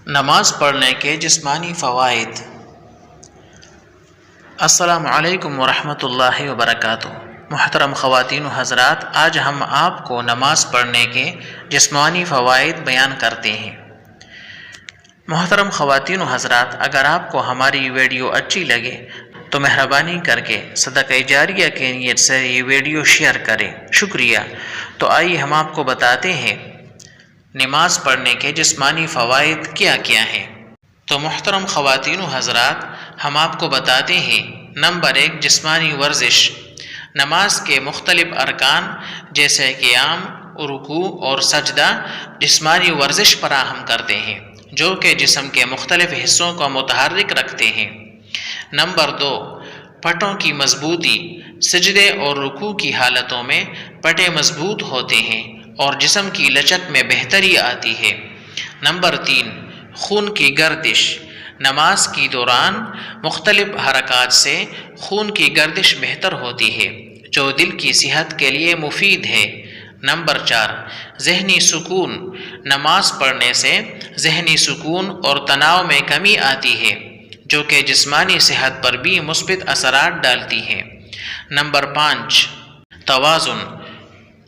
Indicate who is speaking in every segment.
Speaker 1: نماز پڑھنے کے جسمانی فوائد۔ السلام علیکم ورحمۃ اللہ وبرکاتہ۔ محترم خواتین و حضرات، آج ہم آپ کو نماز پڑھنے کے جسمانی فوائد بیان کرتے ہیں۔ محترم خواتین و حضرات، اگر آپ کو ہماری ویڈیو اچھی لگے تو مہربانی کر کے صدقہ جاریہ کے نیت سے یہ ویڈیو شیئر کریں، شکریہ۔ تو آئیے ہم آپ کو بتاتے ہیں نماز پڑھنے کے جسمانی فوائد کیا کیا ہیں۔ تو محترم خواتین و حضرات، ہم آپ کو بتاتے ہیں، نمبر 1، جسمانی ورزش۔ نماز کے مختلف ارکان جیسے قیام، رکوع اور سجدہ جسمانی ورزش فراہم کرتے ہیں، جو کہ جسم کے مختلف حصوں کو متحرک رکھتے ہیں۔ نمبر 2، پٹوں کی مضبوطی۔ سجدے اور رکوع کی حالتوں میں پٹے مضبوط ہوتے ہیں اور جسم کی لچک میں بہتری آتی ہے۔ نمبر 3، خون کی گردش۔ نماز کے دوران مختلف حرکات سے خون کی گردش بہتر ہوتی ہے، جو دل کی صحت کے لیے مفید ہے۔ نمبر 4، ذہنی سکون۔ نماز پڑھنے سے ذہنی سکون اور تناؤ میں کمی آتی ہے، جو کہ جسمانی صحت پر بھی مثبت اثرات ڈالتی ہے۔ نمبر 5، توازن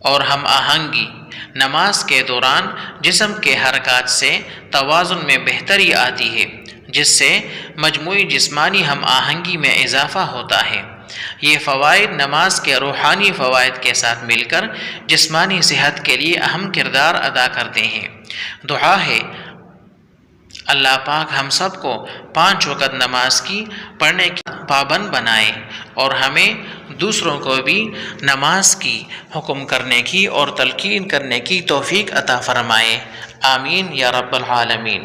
Speaker 1: اور ہم آہنگی۔ نماز کے دوران جسم کے حرکات سے توازن میں بہتری آتی ہے، جس سے مجموعی جسمانی ہم آہنگی میں اضافہ ہوتا ہے۔ یہ فوائد نماز کے روحانی فوائد کے ساتھ مل کر جسمانی صحت کے لیے اہم کردار ادا کرتے ہیں۔ دعا ہے اللہ پاک ہم سب کو 5 وقت نماز کی پڑھنے کی پابند بنائے اور ہمیں دوسروں کو بھی نماز کی حکم کرنے کی اور تلقین کرنے کی توفیق عطا فرمائے۔ آمین یا رب العالمین۔